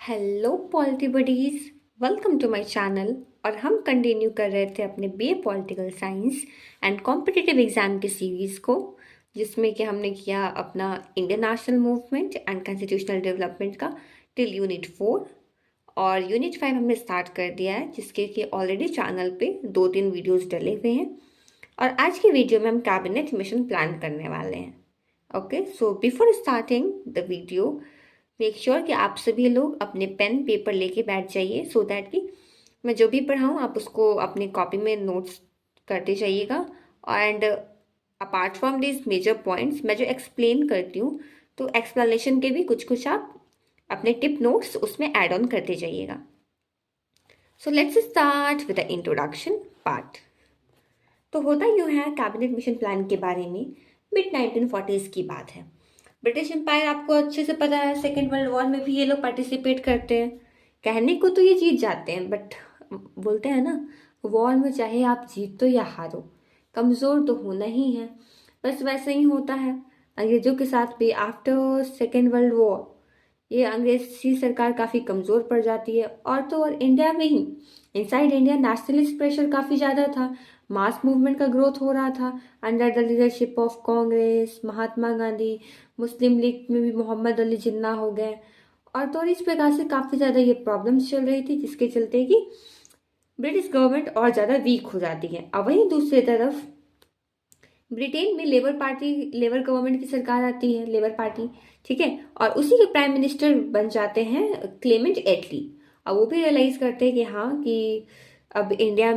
Hello polity buddies, welcome to my channel. और हम continue कर रहे थे अपने BA political science and competitive exam की सीरीज़ को, जिसमें कि हमने किया अपना Indian national movement and constitutional development का टिल यूनिट 4। और यूनिट 5 हमने स्टार्ट कर दिया है, जिसके कि ऑलरेडी चैनल पे 2-3 वीडियोज़ डले हुए हैं। और आज की वीडियो में हम कैबिनेट मिशन प्लान करने वाले हैं। Okay, so before starting the video, make sure कि आप सभी लोग अपने पेन पेपर लेके बैठ जाइए, सो दैट कि मैं जो भी पढ़ाऊँ आप उसको अपनी कॉपी में नोट्स करते जाइएगा। And apart from this major points, मैं जो एक्सप्लेन करती हूँ तो एक्सप्लेनेशन के भी कुछ कुछ आप अपने टिप नोट्स उसमें ऐड ऑन करते जाइएगा। So let's start with the introduction part. तो होता यूँ है कैबिनेट मिशन प्लान के बारे में, मिड 1940s की बात है। ब्रिटिश एम्पायर आपको अच्छे से पता है, सेकेंड वर्ल्ड वॉर में भी ये लोग पार्टिसिपेट करते हैं। कहने को तो ये जीत जाते हैं, बट बोलते हैं ना, वॉर में चाहे आप जीतो या हारो, कमज़ोर तो होना ही है। बस वैसे ही होता है अंग्रेज़ों के साथ भी। आफ्टर सेकेंड वर्ल्ड वॉर ये अंग्रेजी सरकार काफ़ी कमज़ोर पड़ जाती है। और तो और इंडिया में ही, इनसाइड इंडिया नेशनलिस्ट प्रेशर काफ़ी ज़्यादा था। मास मूवमेंट का ग्रोथ हो रहा था under the leadership of Congress, Mahatma Gandhi. Muslim league में भी मोहम्मद अली जिन्ना हो गए। और तो और इस प्रकार से काफ़ी ज़्यादा ये प्रॉब्लम्स चल रही थी, जिसके चलते कि ब्रिटिश गवर्नमेंट और ज़्यादा वीक हो जाती है। अब वहीं दूसरी तरफ ब्रिटेन में लेबर गवर्नमेंट की सरकार आती है, लेबर पार्टी, ठीक है। और उसी के प्राइम मिनिस्टर बन जाते हैं क्लेमेंट एटली। अब वो भी रियलाइज करते हैं कि हाँ, कि अब इंडिया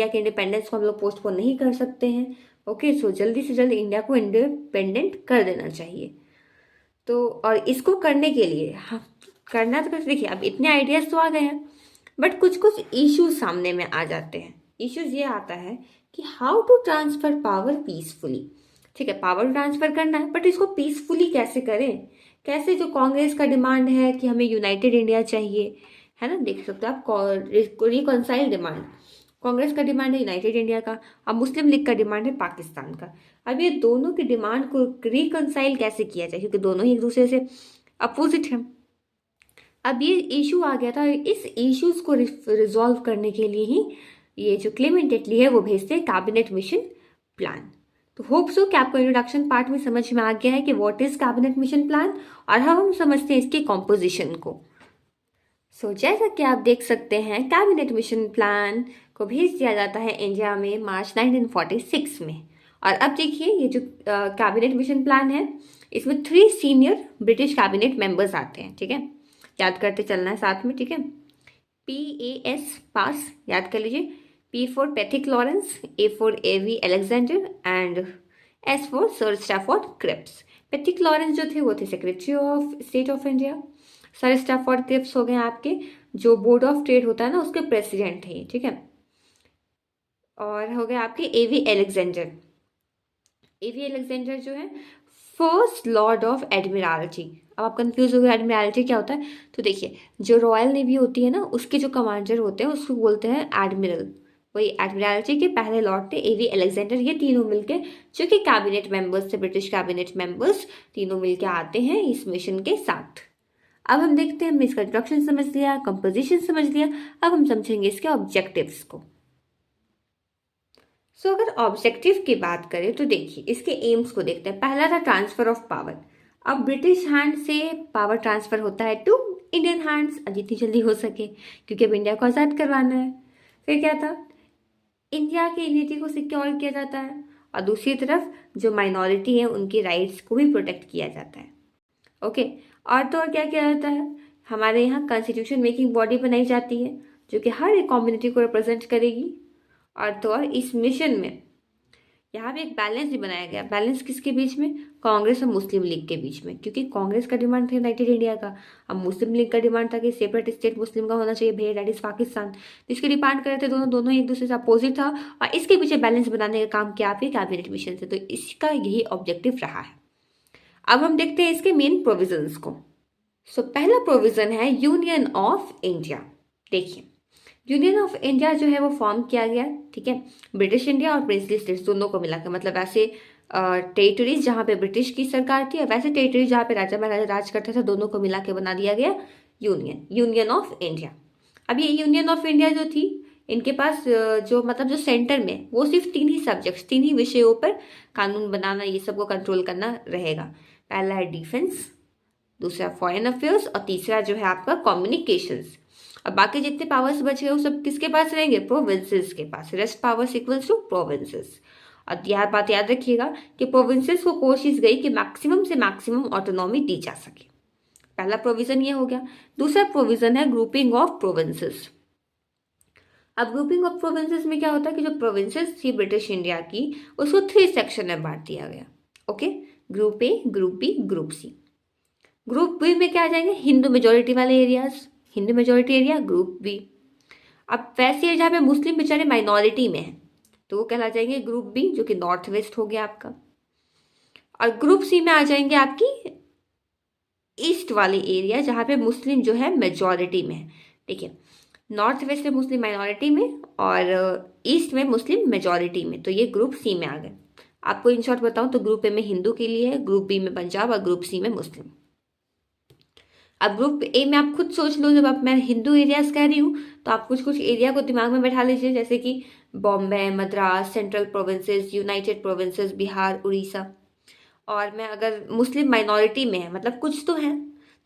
के इंडिपेंडेंस को हम लोग पोस्टपोन नहीं कर सकते हैं। ओके, सो जल्दी से जल्दी इंडिया को इंडिपेंडेंट कर देना चाहिए। तो और इसको करने के लिए हाँ, करना तो देखिए, अब इतने आइडियाज तो आ गए हैं, बट कुछ कुछ इश्यूज सामने में आ जाते हैं। इश्यूज ये आता है कि how to transfer power peacefully. ठीक है, पावर ट्रांसफर करना है, बट इसको पीसफुली कैसे करें? कैसे? जो कांग्रेस का डिमांड है कि हमें यूनाइटेड इंडिया चाहिए, है ना, देख सकते हो आप, रिकॉन्साइल डिमांड। कांग्रेस का डिमांड है यूनाइटेड इंडिया का, अब मुस्लिम लीग का डिमांड है पाकिस्तान का। अब ये दोनों की डिमांड को रिकॉन्साइल कैसे किया जाए, क्योंकि दोनों ही एक दूसरे से अपोजिट हैं। अब ये इशू आ गया था, इस इश्यूज को रिजॉल्व करने के लिए ही ये जो क्लेमेंट एटली है वो भेजते हैं कैबिनेट मिशन प्लान। तो होप सो कि आपको इंट्रोडक्शन पार्ट में समझ में आ गया है कि what is cabinet mission plan, और हम समझते हैं इसके कॉम्पोजिशन को। जैसा कि आप देख सकते हैं, कैबिनेट मिशन प्लान को भेज दिया जाता है इंडिया में मार्च 1946 में। और अब देखिए, ये जो कैबिनेट मिशन प्लान है, इसमें 3 सीनियर ब्रिटिश कैबिनेट मेंबर्स आते हैं, ठीक है। याद करते चलना है साथ में, ठीक है। PAS पास याद कर लीजिए। P for Pethick Lawrence, A for AV Alexander and S for sir Stafford Cripps. Pethick Lawrence जो थे वो थे secretary of state of India. Sir Stafford Cripps हो गए आपके जो बोर्ड ऑफ ट्रेड होता है ना, उसके प्रेसिडेंट थे, ठीक है। और हो गए आपके AV अलेक्जेंडर। AV अलेक्जेंडर जो है फर्स्ट लॉर्ड ऑफ एडमिरल्टी। अब आप कंफ्यूज हो गए एडमिरल्टी क्या होता है, तो देखिए, जो रॉयल नेवी होती है ना, उसके जो कमांडर होते हैं उसको बोलते हैं एडमिरल। वही एडमिरल्टी के पहले लॉर्ड थे AV अलेक्जेंडर। ये तीनों मिलके, जो कि कैबिनेट मेंबर्स थे, ब्रिटिश कैबिनेट मेंबर्स, तीनों मिलके आते हैं इस मिशन के साथ। अब हम देखते हैं, हमने इसका इंट्रोडक्शन समझ लिया, कंपोजिशन समझ लिया, अब हम समझेंगे इसके ऑब्जेक्टिव्स को। अगर ऑब्जेक्टिव की बात करें तो देखिए, इसके एम्स को देखते हैं। पहला था ट्रांसफर ऑफ पावर। अब ब्रिटिश हैंड से पावर ट्रांसफर होता है टू इंडियन हैंड्स, जितनी जल्दी हो सके, क्योंकि अब इंडिया को आज़ाद करवाना है। फिर क्या था, इंडिया की यूनिटी को सिक्योर किया जाता है, और दूसरी तरफ जो माइनॉरिटी है उनकी राइट्स को भी प्रोटेक्ट किया जाता है। ओके, और तो और क्या किया जाता है, हमारे यहाँ कॉन्स्टिट्यूशन मेकिंग बॉडी बनाई जाती है, जो कि हर एक कम्युनिटी को रिप्रेजेंट करेगी। और तो और इस मिशन में यहाँ पे एक बैलेंस भी बनाया गया। बैलेंस किसके बीच में? कांग्रेस और मुस्लिम लीग के बीच में, क्योंकि कांग्रेस का डिमांड था यूनाइटेड इंडिया का, अब मुस्लिम लीग का डिमांड था कि सेपरेट स्टेट मुस्लिम का होना चाहिए भैया, दैट इज पाकिस्तान। जिसके डिमांड कर रहे थे दोनों दोनों एक दूसरे से अपोजिट था, और इसके पीछे बैलेंस बनाने का काम किया आपके कैबिनेट मिशन से। तो इसका यही ऑब्जेक्टिव रहा है। अब हम देखते हैं इसके मेन प्रोविजंस को। पहला प्रोविजन है यूनियन ऑफ इंडिया। देखिए, यूनियन ऑफ इंडिया जो है वो फॉर्म किया गया, ठीक है, ब्रिटिश इंडिया और प्रिंसली स्टेट्स दोनों को मिलाकर। मतलब वैसे टेरिटरीज जहाँ पे ब्रिटिश की सरकार थी, और वैसे टेरिटरीज जहाँ पे राजा महाराजा राज करते थे, दोनों को मिला के बना दिया गया यूनियन ऑफ इंडिया। अब ये यूनियन ऑफ इंडिया जो थी, इनके पास जो मतलब जो सेंटर में वो सिर्फ 3 ही सब्जेक्ट्स, 3 ही विषयों पर कानून बनाना, ये सबको कंट्रोल करना रहेगा। पहला है डिफेंस, दूसरा फॉरेन अफेयर्स और तीसरा जो है आपका कम्युनिकेशंस। अब बाकी जितने पावर्स बचे हैं वो सब किसके पास रहेंगे? प्रोविंसेस के पास। Rest powers equals to provinces. और यह बात याद रखिएगा कि प्रोविंसेस को कोशिश गई कि मैक्सिमम से मैक्सिमम ऑटोनॉमी दी जा सके। पहला प्रोविजन ये हो गया। दूसरा प्रोविजन है ग्रुपिंग ऑफ प्रोविंसेस। अब ग्रुपिंग ऑफ प्रोविंसेस में क्या होता है कि जो प्रोविंसेस थी ब्रिटिश इंडिया की, उसको 3 सेक्शन में बांट दिया गया। Okay, group A, group B, group C. Group B में क्या आ जाएंगे? हिंदू मेजोरिटी वाले areas, Hindu majority area group B. अब वैसे जहाँ पे मुस्लिम बेचारे माइनॉरिटी में है तो वो कहला जाएंगे ग्रुप बी, जो कि नॉर्थ वेस्ट हो गया आपका। और ग्रुप सी में आ जाएंगे आपकी ईस्ट वाले एरिया, जहाँ पे मुस्लिम जो है मेजॉरिटी में है। देखिए, नॉर्थ वेस्ट में मुस्लिम माइनॉरिटी में और ईस्ट में मुस्लिम मेजॉरिटी में, तो ये ग्रुप सी में आ गए। आपको इन शॉर्ट बताऊं तो ग्रुप ए में हिंदू के लिए है, ग्रुप बी में पंजाब और ग्रुप सी में मुस्लिम। अब ग्रुप ए में आप खुद सोच लो, जब आप मैं हिंदू एरियाज कह रही हूँ तो आप कुछ कुछ एरिया को दिमाग में बैठा लीजिए, जैसे कि Bombay, Madras, central provinces, United provinces, Bihar, Orissa. और मैं अगर मुस्लिम माइनॉरिटी में है मतलब कुछ तो है,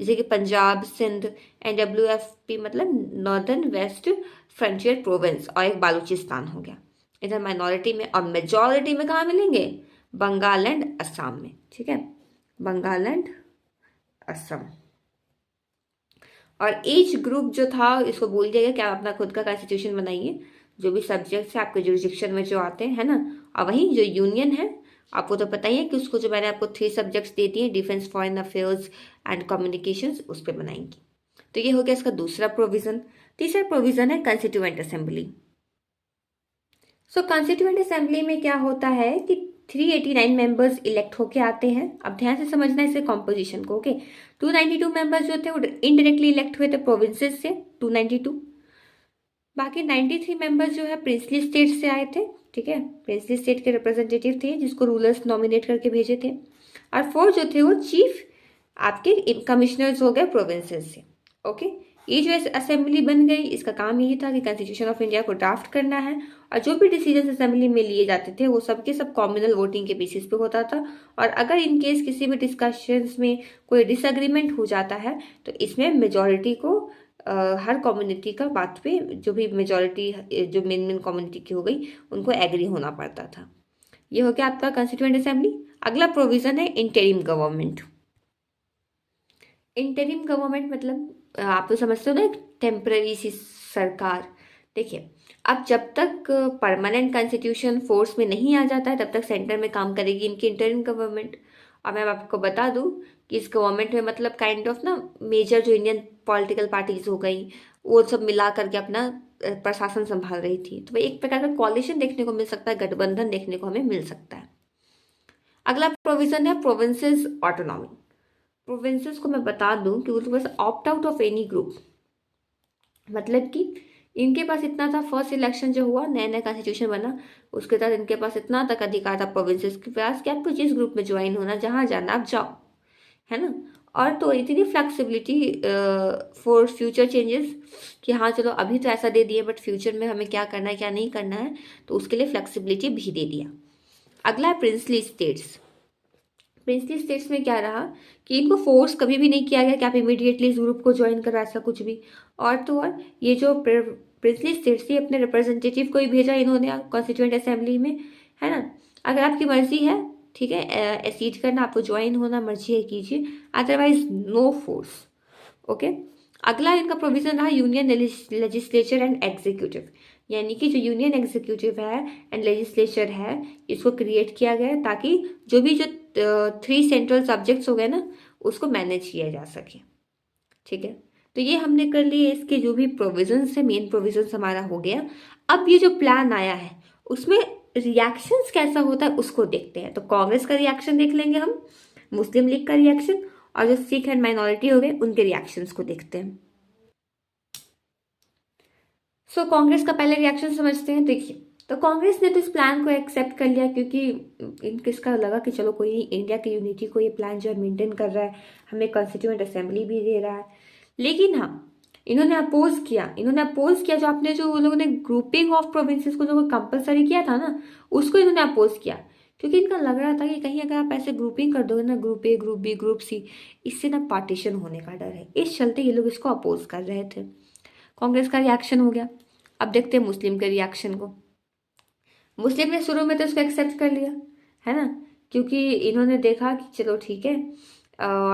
जैसे कि पंजाब, सिंध, NWFP मतलब नॉर्दर्न वेस्ट फ्रंटियर प्रोविंस, और एक बालूचिस्तान हो गया इधर माइनॉरिटी में। और मेजॉरिटी में कहाँ मिलेंगे? बंगाल एंड असम में। ठीक है, बंगाल एंड असम। और एज ग्रुप जो था, इसको बोल दिया गया कि आप अपना खुद का कॉन्स्टिट्यूशन बनाइए, जो भी सब्जेक्ट्स है आपके जुरिस्डिक्शन में जो आते हैं, है ना। और वहीं जो यूनियन है, आपको तो पता ही है कि उसको जो मैंने आपको 3 सब्जेक्ट्स दे दिए, defence, foreign affairs and communications, उस पर बनाएंगी। तो ये हो गया इसका दूसरा प्रोविजन। तीसरा प्रोविजन है कंस्टिट्यूएंट असेंबली। सो कॉन्स्टिट्यूएंट असेंबली में क्या होता है कि 389 मेंबर्स इलेक्ट होके आते हैं। अब ध्यान से समझना है इसके कॉम्पोजिशन को। ओके, 292 मेंबर्स जो थे वो इनडायरेक्टली इलेक्ट हुए थे प्रोविंसेस से, 292। बाकी 93 मेंबर्स जो है प्रिंसली स्टेट से आए थे। ठीक है, प्रिंसली स्टेट के रिप्रेजेंटेटिव थे जिसको रूलर्स नॉमिनेट करके भेजे थे। और 4 जो थे वो चीफ आपके कमिश्नर्स हो गए प्रोविंसेस से। ओके, ये जो असेंबली बन गई, इसका काम यही था कि कॉन्स्टिट्यूशन ऑफ इंडिया को ड्राफ्ट करना है, और जो भी डिसीजन असेंबली में लिए जाते थे वो सबके सब कॉम्युनल वोटिंग के बेसिस पे होता था। और अगर इन केस किसी भी डिस्कशंस में कोई डिसएग्रीमेंट हो जाता है तो इसमें मेजॉरिटी को हर कम्युनिटी का बात पे, जो भी मेजॉरिटी जो मेन कम्युनिटी की हो गई, उनको एग्री होना पड़ता था। ये हो गया आपका कॉन्स्टिट्यूएंट असेंबली। अगला प्रोविजन है इंटरिम गवर्नमेंट। इंटरिम गवर्नमेंट मतलब आप तो समझते हो ना, एक टेम्पररी सी सरकार। देखिए, अब जब तक परमानेंट कॉन्स्टिट्यूशन फोर्स में नहीं आ जाता है तब तक सेंटर में काम करेगी इनकी इंटरिम गवर्नमेंट। और मैं आपको बता दूं कि इस गवर्नमेंट में मतलब काइंड ऑफ ना मेजर जो इंडियन पॉलिटिकल पार्टीज हो गई वो सब मिला करके अपना प्रशासन संभाल रही थी। तो एक प्रकार का कॉलिशन देखने को मिल सकता है, गठबंधन देखने को हमें मिल सकता है। अगला प्रोविजन है प्रोविंसेस ऑटोनॉमी। प्रोविंसेस को मैं बता दूं कि उनके पास opt out of any group, मतलब कि इनके पास इतना था, फर्स्ट इलेक्शन जो हुआ, नया नया कॉन्स्टिट्यूशन बना, उसके बाद इनके पास इतना तक अधिकार था प्रोविंसेस के पास कि आपको जिस ग्रुप में ज्वाइन होना, जहाँ जाना आप जाओ, है ना। और तो इतनी फ्लेक्सिबिलिटी फॉर फ्यूचर चेंजेस कि हाँ चलो अभी तो ऐसा दे दिए बट फ्यूचर में हमें क्या करना है क्या नहीं करना है, तो उसके लिए फ्लेक्सिबिलिटी भी दे दिया। अगला है प्रिंसली स्टेट्स। प्रिंसली स्टेट्स में क्या रहा कि इनको फोर्स कभी भी नहीं किया गया कि आप इमीडिएटली इस ग्रुप को ज्वाइन करो, ऐसा कुछ भी। और तो और ये जो प्रिंसली स्टेट्स थी अपने रिप्रेजेंटेटिव को ही भेजा इन्होंने कॉन्स्टिट्यूएंट असेंबली में, है ना। अगर आपकी मर्जी है, ठीक है, एसीड करना, आपको ज्वाइन होना मर्जी है कीजिए, अदरवाइज नो फोर्स। ओके, अगला इनका प्रोविजन रहा यूनियन लेजिस्लेचर एंड एग्जीक्यूटिव, यानी कि जो यूनियन एग्जीक्यूटिव है एंड लेजिस्लेचर है, इसको क्रिएट किया गया ताकि जो 3 सेंट्रल सब्जेक्ट्स हो गए ना, उसको मैनेज किया जा सके। ठीक है, तो ये हमने कर लिए इसके जो भी प्रोविजंस है, मेन प्रोविजंस हमारा हो गया। अब ये जो प्लान आया है उसमें रिएक्शंस कैसा होता है उसको देखते हैं। तो कांग्रेस का रिएक्शन देख लेंगे हम, मुस्लिम लीग का रिएक्शन, और जो सिख एंड माइनॉरिटी हो गए उनके रिएक्शंस को देखते हैं। सो कांग्रेस का पहले रिएक्शन समझते हैं। देखिए, तो कांग्रेस ने तो इस प्लान को एक्सेप्ट कर लिया क्योंकि इनकिसका लगा कि चलो कोई इंडिया की यूनिटी को ये प्लान जो है मेंटेन कर रहा है, हमें कॉन्स्टिट्यूएंट असेंबली भी दे रहा है। लेकिन हाँ, इन्होंने अपोज किया जो आपने जो लोगों ने ग्रुपिंग ऑफ प्रोविंसेस को जो कंपलसरी किया था ना, उसको इन्होंने अपोज किया, क्योंकि इनका लग रहा था कि कहीं अगर आप ऐसे ग्रुपिंग कर दोगे ना, group A, group B, group C, इससे ना पार्टीशन होने का डर है। इस चलते ये लोग इसको अपोज कर रहे थे। कांग्रेस का रिएक्शन हो गया। अब देखते हैं मुस्लिम के रिएक्शन को। मुस्लिम ने शुरू में तो इसको एक्सेप्ट कर लिया, है ना, क्योंकि इन्होंने देखा कि चलो ठीक है,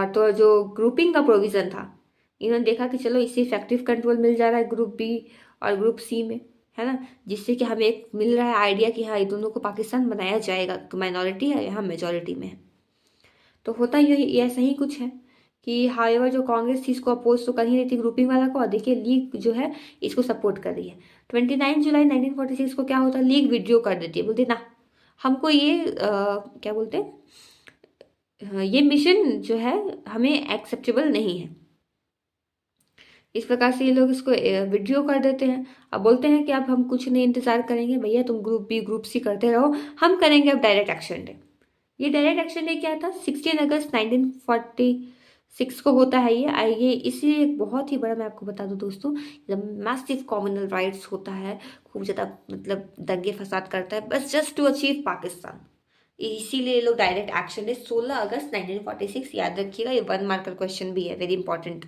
तो जो ग्रुपिंग का प्रोविज़न था, इन्होंने देखा कि चलो इससे इफेक्टिव कंट्रोल मिल जा रहा है ग्रुप बी और ग्रुप सी में, है ना, जिससे कि हमें एक मिल रहा है आइडिया कि हाँ, ये दोनों को पाकिस्तान बनाया जाएगा, माइनॉरिटी है यहाँ मेजॉरिटी में है। तो होता ही ऐसा ही कुछ है कि हाईवर जो कांग्रेस थी इसको अपोज तो कर ही रही थी ग्रुपिंग वाला को, और देखिए लीग जो है इसको सपोर्ट कर रही है। 29 जुलाई 1946 को क्या होता है, लीग विड्रॉ कर देती है, बोलती है ना हमको ये क्या बोलते हैं, ये मिशन जो है हमें एक्सेप्टेबल नहीं है। इस प्रकार से ये लोग इसको विड्रॉ कर देते हैं। अब बोलते हैं कि अब हम कुछ नहीं इंतजार करेंगे भैया, तुम ग्रुप बी ग्रुप सी करते रहो, हम करेंगे अब डायरेक्ट एक्शन डे। ये डायरेक्ट एक्शन डे क्या था, 16 अगस्त 1946 को होता है ये। आइए इसी एक बहुत ही बड़ा मैं आपको बता दूं दोस्तों, जब मैसिव कॉमनल राइट्स होता है, खूब ज़्यादा मतलब दंगे फसाद करता है, बस जस्ट टू अचीव पाकिस्तान। इसीलिए ये लोग डायरेक्ट एक्शन डे 16 अगस्त 1946, याद रखिएगा, ये 1 मार्कर क्वेश्चन भी है, वेरी इंपॉर्टेंट।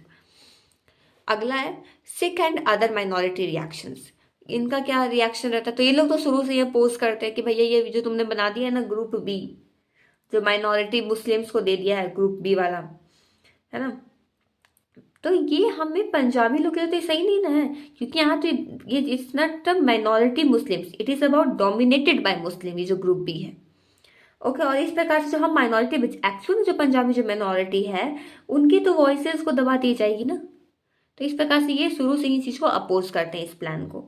अगला है Sikh and other minority reactions. इनका क्या रिएक्शन रहता है, तो ये लोग तो शुरू से ये पोस्ट करते हैं कि भैया ये जो तुमने बना दिया है ना ग्रुप बी, जो माइनॉरिटी मुस्लिम्स को दे दिया है ग्रुप बी वाला, है ना, तो ये हमें पंजाबी लोग कहते हैं सही नहीं ना है, क्योंकि यहाँ तो ये it's not minority Muslims, it is about dominated by मुस्लिम, ये जो ग्रुप बी है। ओके, और इस प्रकार से जो हम माइनॉरिटी एक्चुअली जो पंजाबी जो माइनॉरिटी है उनकी तो वॉइसेस को दबा दी जाएगी ना, तो इस प्रकार से ये शुरू से ही चीज को अपोज करते हैं इस प्लान को।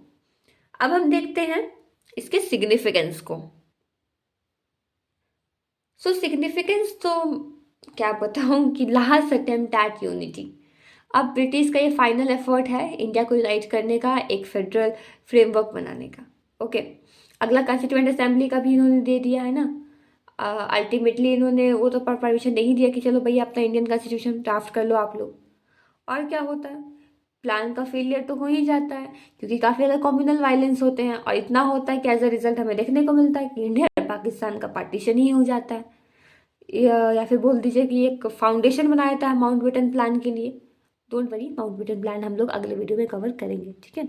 अब हम देखते हैं इसके सिग्निफिकेंस को। सो सिग्निफिकेंस तो क्या बताऊं कि लास्ट अटेम्प्ट एट यूनिटी। अब ब्रिटिश का ये फाइनल एफर्ट है इंडिया को यूनाइट करने का, एक फेडरल फ्रेमवर्क बनाने का। ओके, अगला कॉन्स्टिट्यूएंट असेंबली का भी इन्होंने दे दिया है ना। अल्टीमेटली इन्होंने वो तो परमिशन नहीं दिया कि चलो भैया अपना इंडियन कॉन्स्टिट्यूशन ड्राफ्ट कर लो आप लोग। और क्या होता है, प्लान का फेलियर तो हो ही जाता है, क्योंकि काफ़ी ज़्यादा कम्युनल वायलेंस होते हैं, और इतना होता है कि एज अ रिजल्ट हमें देखने को मिलता है कि इंडिया और पाकिस्तान का पार्टीशन ही हो जाता है। या फिर बोल दीजिए कि एक फाउंडेशन बनाया था माउंटबेटन प्लान के लिए। डोंट वरी, माउंटबेटन प्लान हम लोग अगले वीडियो में कवर करेंगे, ठीक है।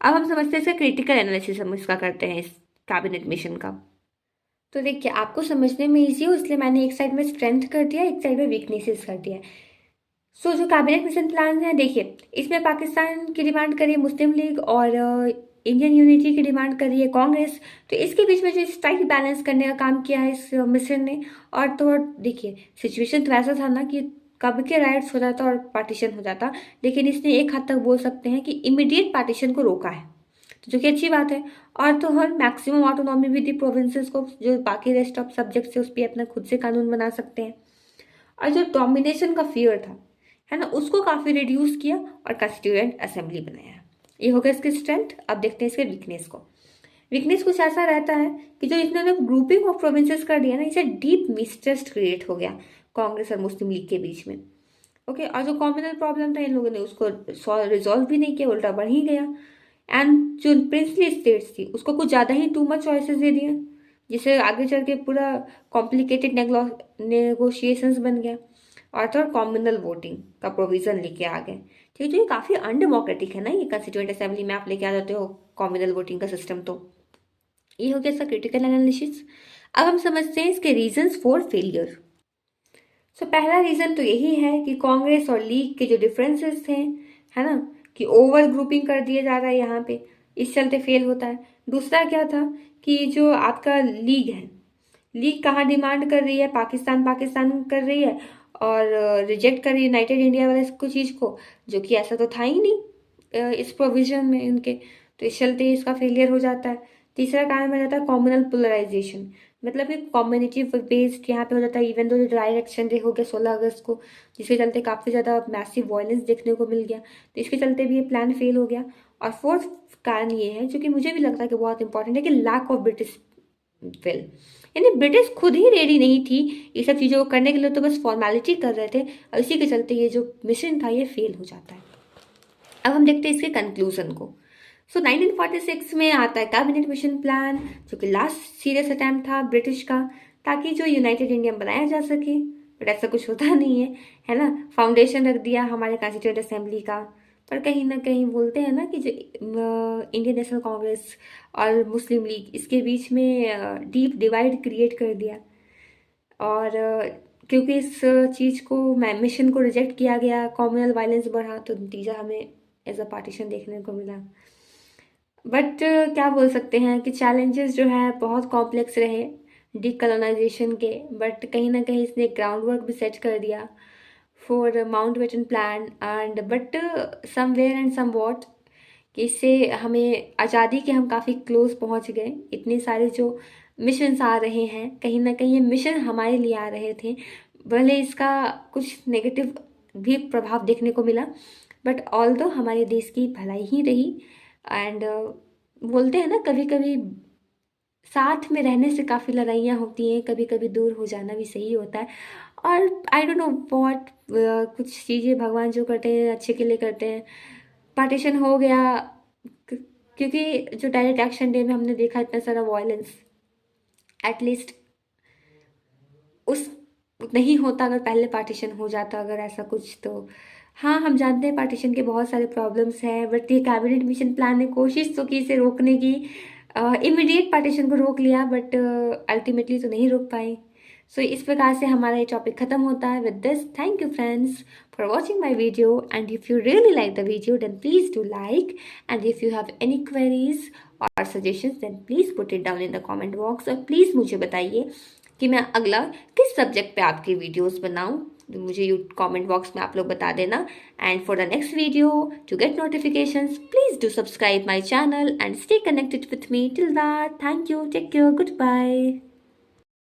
अब हम समझते हैं इसका क्रिटिकल एनालिसिस हम इसका करते हैं, इस कैबिनेट मिशन का। तो देखिए आपको समझने में ईजी हो इसलिए मैंने एक साइड में स्ट्रेंथ कर दिया, एक साइड में वीकनेसेस कर दिया। सो जो कैबिनेट मिशन प्लान है, देखिए इसमें पाकिस्तान की डिमांड करी है मुस्लिम लीग और इंडियन यूनिटी की डिमांड करी है कांग्रेस, तो इसके बीच में जो स्ट्राइक बैलेंस करने का काम किया है इस मिशन ने। और तो और देखिए सिचुएशन तो ऐसा था ना कि कब के राइट्स हो जाता और पार्टीशन हो जाता, लेकिन इसने एक हद तक बोल सकते हैं कि इमीडिएट पार्टीशन को रोका है, तो जो कि अच्छी बात है। और तो और मैक्सिमम ऑटोनॉमी भी दी प्रोविंसेस को, जो बाकी रेस्ट ऑफ सब्जेक्ट है उस पर अपना खुद से कानून बना सकते हैं। और जो डोमिनेशन का फियर था, है ना, उसको काफ़ी रिड्यूस किया और कॉन्स्टिट्यूएंट असेंबली बनाया। ये हो गया इसकी स्ट्रेंथ। अब देखते हैं इसके वीकनेस को। वीकनेस कुछ ऐसा रहता है कि जो इसने ग्रुपिंग ऑफ प्रोविंसेस कर दिया ना, इसे डीप मिसट्रस्ट क्रिएट हो गया कांग्रेस और मुस्लिम लीग के बीच में। ओके, और जो कॉम्युनल प्रॉब्लम था इन लोगों ने उसको रिजॉल्व भी नहीं किया, उल्टा बढ़ ही गया। एंड जो प्रिंसली स्टेट्स थी उसको कुछ ज़्यादा ही टू मच चॉइसेस दे दिए, जिससे आगे चल के पूरा कॉम्प्लिकेटेड नेगोशिएशंस बन गया। और तो कॉम्युनल वोटिंग का प्रोविजन लेके आ गए, ठीक है, तो ये काफ़ी अनडेमोक्रेटिक है ना, ये कंस्टिट्यूएंट असेंबली में आप लेके आ जाते हो कॉम्युनल वोटिंग का सिस्टम। तो ये हो गया इसका क्रिटिकल एनालिसिस। अब हम समझते हैं इसके रीजंस फॉर फेलियर। सो पहला रीज़न तो यही है कि कांग्रेस और लीग के जो डिफरेंसेस थे, है ना, कि ओवर ग्रुपिंग कर दिया जा रहा है यहाँ पे, इस चलते फेल होता है। दूसरा क्या था कि जो आपका लीग है, लीग कहाँ डिमांड कर रही है, पाकिस्तान पाकिस्तान कर रही है और रिजेक्ट कर रही है यूनाइटेड इंडिया वाले कुछ चीज़ को, जो कि ऐसा तो था ही नहीं इस प्रोविजन में इनके, तो इस चलते इसका फेलियर हो जाता है। तीसरा कारण बन जाता है कॉम्युनल पोलराइजेशन, मतलब कि कम्युनिटी बेस्ड यहाँ पे हो जाता है, even though direct action day हो गया 16 अगस्त को, जिसके चलते काफ़ी ज़्यादा मैसिव वायलेंस देखने को मिल गया, तो इसके चलते भी ये प्लान फेल हो गया। और फोर्थ कारण ये है जो कि मुझे भी लगता है कि बहुत इंपॉर्टेंट है, कि लैक ऑफ ब्रिटिश वेल यानी ब्रिटिश खुद ही रेडी नहीं थी ये सब चीज़ों को करने के लिए, तो बस फॉर्मेलिटी कर रहे थे और इसी के चलते ये जो मिशन था ये फेल हो जाता है। अब हम देखते हैं इसके कंक्लूजन को। सो 1946 में आता है कैबिनेट मिशन प्लान, जो कि लास्ट सीरियस अटैम्प्ट था ब्रिटिश का, ताकि जो यूनाइटेड इंडिया बनाया जा सके, बट ऐसा कुछ होता नहीं है ना। फाउंडेशन रख दिया हमारे कॉन्स्टिट्यूंट असेंबली का, पर कहीं ना कहीं बोलते हैं ना कि जो इंडियन नेशनल कांग्रेस और मुस्लिम लीग, इसके बीच में डीप डिवाइड क्रिएट कर दिया। और क्योंकि इस चीज़ को, मिशन को रिजेक्ट किया गया, कॉम्युनल वायलेंस बढ़ा, तो नतीजा हमें एज अ पार्टीशन देखने को मिला। बट क्या बोल सकते हैं कि चैलेंजेस जो है बहुत कॉम्प्लेक्स रहे डीकॉलोनाइजेशन के, बट कहीं ना कहीं इसने ग्राउंड वर्क भी सेट कर दिया for Mountbatten plan and but somewhere and somewhat, कि इससे हमें आज़ादी के हम काफ़ी क्लोज पहुंच गए। इतने सारे जो मिशंस आ रहे हैं, कहीं ना कहीं ये मिशन हमारे लिए आ रहे थे, भले इसका कुछ नेगेटिव भी प्रभाव देखने को मिला, बट ऑल दो हमारे देश की भलाई ही रही। एंड बोलते हैं ना, कभी कभी साथ में रहने से काफ़ी लड़ाइयाँ होती हैं, कभी कभी दूर हो जाना भी सही होता है। और आई डोंट नो व्हाट, कुछ चीज़ें भगवान जो करते हैं अच्छे के लिए करते हैं। पार्टीशन हो गया, क्योंकि जो डायरेक्ट एक्शन डे में हमने देखा इतना सारा वायलेंस, एटलीस्ट उस नहीं होता अगर पहले पार्टीशन हो जाता, अगर ऐसा कुछ तो। हाँ, हम जानते हैं पार्टीशन के बहुत सारे प्रॉब्लम्स हैं, बट ये कैबिनेट मिशन प्लान ने कोशिश तो की इसे रोकने की, इमीडिएट पार्टीशन को रोक लिया, बट अल्टीमेटली तो नहीं रोक पाए। सो इस प्रकार से हमारा ये टॉपिक खत्म होता है with this. Thank you friends for watching my video, and if you really like the video then please do like, and if you have any queries or suggestions then please put it down in the comment box. और please मुझे बताइए कि मैं अगला किस subject पे आपकी videos बनाऊं, मुझे यू कमेंट बॉक्स में आप लोग बता देना। And for the next video, to get notifications, please do subscribe my channel and stay connected with me till that. Thank you, take care, good bye.